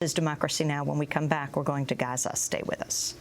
Is Democracy Now! When we come back, we're going to Gaza. Stay with us.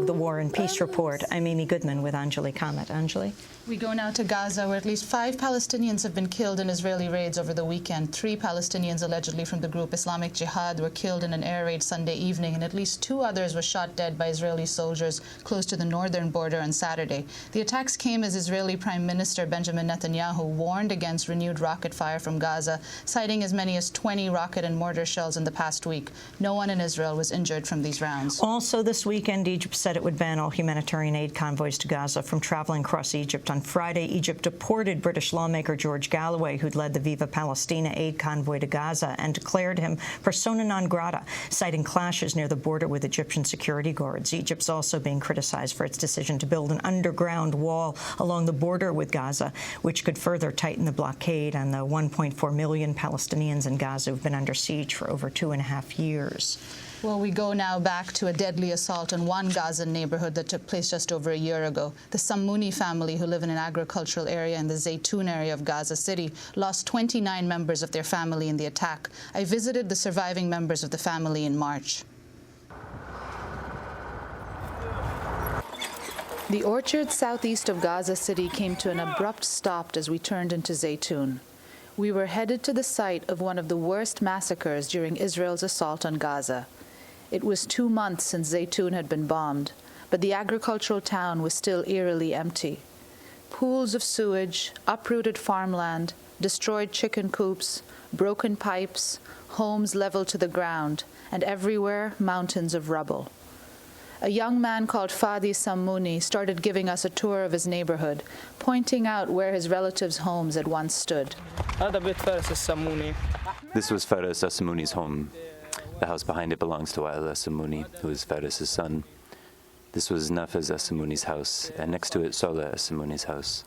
The War and Peace Report. I'm Amy Goodman with Anjali Kamat. Anjali? We go now to Gaza, where at least 5 Palestinians have been killed in Israeli raids over the weekend. 3 Palestinians, allegedly from the group Islamic Jihad, were killed in an air raid Sunday evening, and at least 2 others were shot dead by Israeli soldiers close to the northern border on Saturday. The attacks came as Israeli Prime Minister Benjamin Netanyahu warned against renewed rocket fire from Gaza, citing as many as 20 rocket and mortar shells in the past week. No one in Israel was injured from these rounds. Also this weekend, Egypt said it would ban all humanitarian aid convoys to Gaza from traveling across Egypt. On Friday, Egypt deported British lawmaker George Galloway, who'd led the Viva Palestina aid convoy to Gaza, and declared him persona non grata, citing clashes near the border with Egyptian security guards. Egypt's also being criticized for its decision to build an underground wall along the border with Gaza, which could further tighten the blockade on the 1.4 million Palestinians in Gaza who've been under siege for over 2.5 years. Well, we go now back to a deadly assault on one Gazan neighborhood that took place just over a year ago. The Samouni family, who live in an agricultural area in the Zaytoun area of Gaza City, lost 29 members of their family in the attack. I visited the surviving members of the family in March. The orchard southeast of Gaza City came to an abrupt stop as we turned into Zaytoun. We were headed to the site of one of the worst massacres during Israel's assault on Gaza. It was 2 months since Zaytoun had been bombed, but the agricultural town was still eerily empty. Pools of sewage, uprooted farmland, destroyed chicken coops, broken pipes, homes leveled to the ground, and everywhere mountains of rubble. A young man called Fadi Samouni started giving us a tour of his neighborhood, pointing out where his relatives' homes had once stood. This was Faris Samouni's home. The house behind it belongs to Wael Samouni, who is Faris' son. This was Nafez Samouni's house, and next to it, Soleh Samouni's house.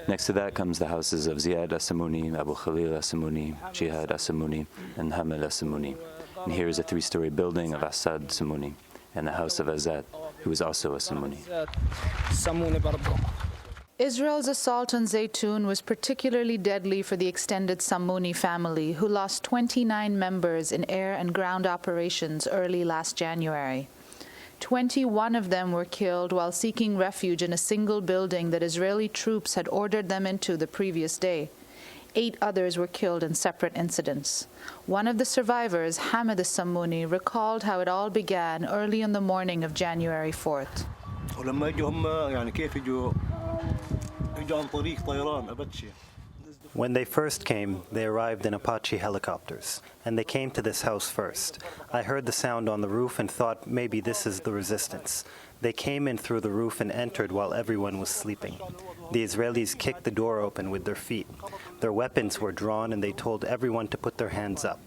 Next to that comes the houses of Ziad Samouni, Abu Khalil Samouni, Jihad Samouni, and Hamel Samouni. And here is a 3-story building of Assad Samouni, and the house of Azat, who is also a Samouni. Israel's assault on Zaytoun was particularly deadly for the extended Samouni family, who lost 29 members in air and ground operations early last January. 21 of them were killed while seeking refuge in a single building that Israeli troops had ordered them into the previous day. 8 others were killed in separate incidents. One of the survivors, Hamid Samouni, recalled how it all began early in the morning of January 4th. When they first came, they arrived in Apache helicopters, and they came to this house first. I heard the sound on the roof and thought maybe this is the resistance. They came in through the roof and entered while everyone was sleeping. The Israelis kicked the door open with their feet. Their weapons were drawn and they told everyone to put their hands up.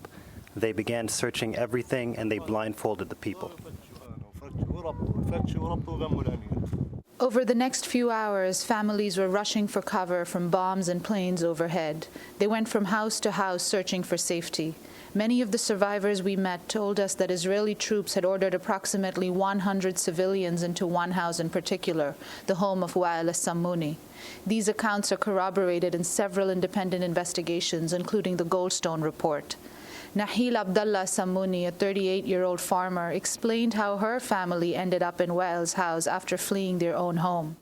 They began searching everything and they blindfolded the people. Over the next few hours, families were rushing for cover from bombs and planes overhead. They went from house to house searching for safety. Many of the survivors we met told us that Israeli troops had ordered approximately 100 civilians into one house in particular, the home of Wael Samouni. These accounts are corroborated in several independent investigations, including the Goldstone report. Nahil Abdullah Samouni, a 38-year-old farmer, explained how her family ended up in Wael's house after fleeing their own home.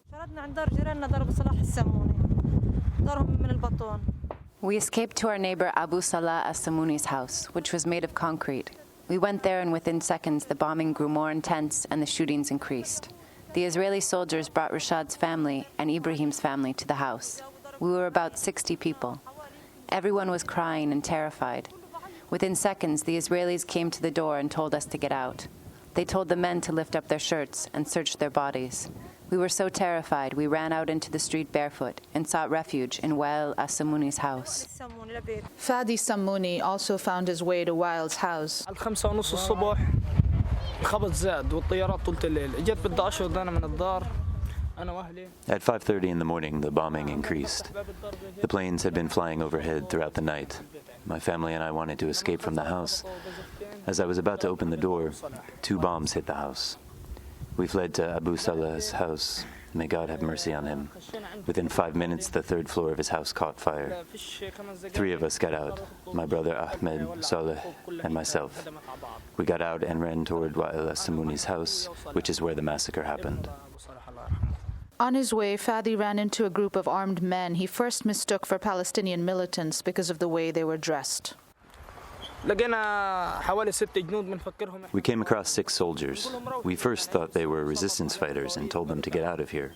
We escaped to our neighbor Abu Salah Samouni's house, which was made of concrete. We went there and within seconds the bombing grew more intense and the shootings increased. The Israeli soldiers brought Rashad's family and Ibrahim's family to the house. We were about 60 people. Everyone was crying and terrified. Within seconds, the Israelis came to the door and told us to get out. They told the men to lift up their shirts and search their bodies. We were so terrified, we ran out into the street barefoot and sought refuge in Wael Samouni's house. Fadi Samouni also found his way to Wael's house. At 5:30 in the morning, the bombing increased. The planes had been flying overhead throughout the night. My family and I wanted to escape from the house. As I was about to open the door, 2 bombs hit the house. We fled to Abu Salah's house. May God have mercy on him. Within 5 minutes, the 3rd floor of his house caught fire. 3 of us got out, my brother Ahmed, Saleh, and myself. We got out and ran toward Wael Samouni's house, which is where the massacre happened. On his way, Fadi ran into a group of armed men he first mistook for Palestinian militants because of the way they were dressed. We came across 6 soldiers. We first thought they were resistance fighters and told them to get out of here.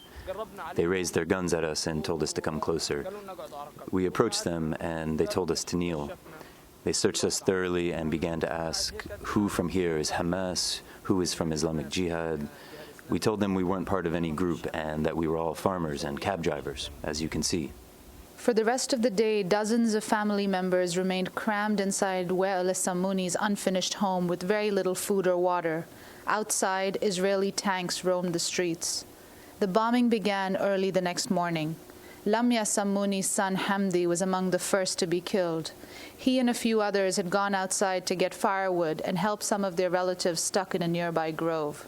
They raised their guns at us and told us to come closer. We approached them and they told us to kneel. They searched us thoroughly and began to ask who from here is Hamas, who is from Islamic Jihad. We told them we weren't part of any group and that we were all farmers and cab drivers, as you can see. For the rest of the day, dozens of family members remained crammed inside Wael Samouni's unfinished home with very little food or water. Outside, Israeli tanks roamed the streets. The bombing began early the next morning. Lamia Samouni's son Hamdi was among the first to be killed. He and a few others had gone outside to get firewood and help some of their relatives stuck in a nearby grove.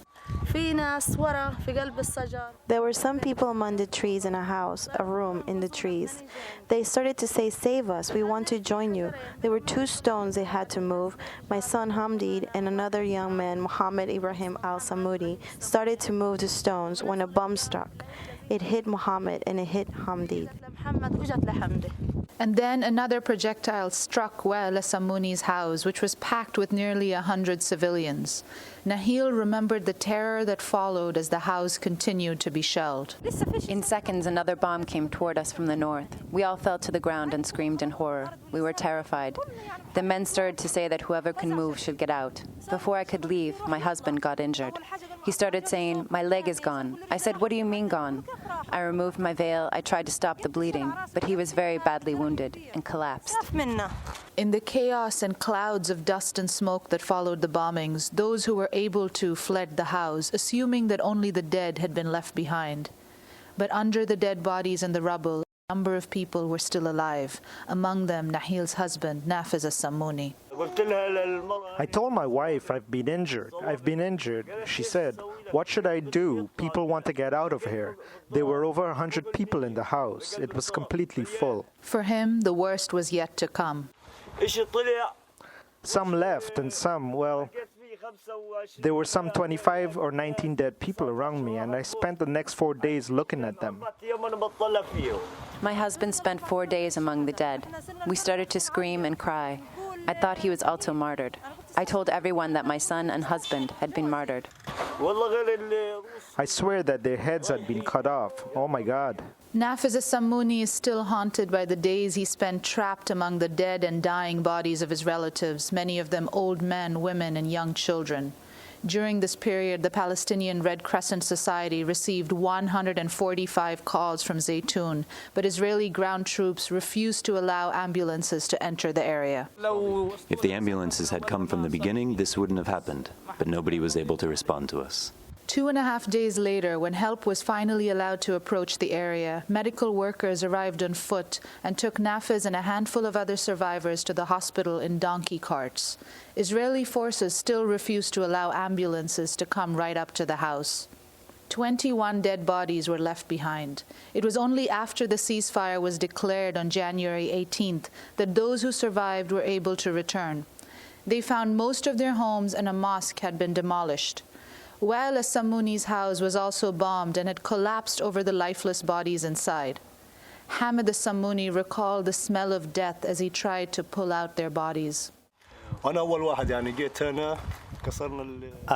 There were some people among the trees in a house, a room in the trees. They started to say, "Save us, we want to join you." There were 2 stones they had to move. My son Hamdi and another young man, Muhammad Ibrahim al-Samoudi, started to move the stones when a bomb struck. It hit Muhammad and it hit Hamdi. And then another projectile struck Wael Samouni's house, which was packed with nearly 100 civilians. Nahil remembered the terror that followed as the house continued to be shelled. In seconds, another bomb came toward us from the north. We all fell to the ground and screamed in horror. We were terrified. The men started to say that whoever can move should get out. Before I could leave, my husband got injured. He started saying, "My leg is gone." I said, "What do you mean gone?" I removed my veil. I tried to stop the bleeding, but he was very badly wounded and collapsed. In the chaos and clouds of dust and smoke that followed the bombings, those who were able to fled the house, assuming that only the dead had been left behind. But under the dead bodies and the rubble, a number of people were still alive, among them Nahil's husband, Nafiz Samouni. I told my wife I've been injured. She said, "What should I do? People want to get out of here." There were over 100 people in the house. It was completely full. For him, the worst was yet to come. Some left and some, well, there were some 25 or 19 dead people around me, and I spent the next 4 days looking at them. My husband spent 4 days among the dead. We started to scream and cry. I thought he was also martyred. I told everyone that my son and husband had been martyred. I swear that their heads had been cut off. Oh my God. Nafiz Samouni is still haunted by the days he spent trapped among the dead and dying bodies of his relatives, many of them old men, women, and young children. During this period, the Palestinian Red Crescent Society received 145 calls from Zaytoun, but Israeli ground troops refused to allow ambulances to enter the area. If the ambulances had come from the beginning, this wouldn't have happened, but nobody was able to respond to us. 2.5 days later, when help was finally allowed to approach the area, medical workers arrived on foot and took Nafiz and a handful of other survivors to the hospital in donkey carts. Israeli forces still refused to allow ambulances to come right up to the house. 21 dead bodies were left behind. It was only after the ceasefire was declared on January 18th that those who survived were able to return. They found most of their homes and a mosque had been demolished. Wael Samouni's house was also bombed and had collapsed over the lifeless bodies inside. Hamid Samouni recalled the smell of death as he tried to pull out their bodies. I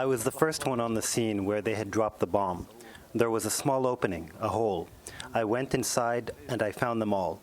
was the first one on the scene where they had dropped the bomb. There was a small opening, a hole. I went inside and I found them all.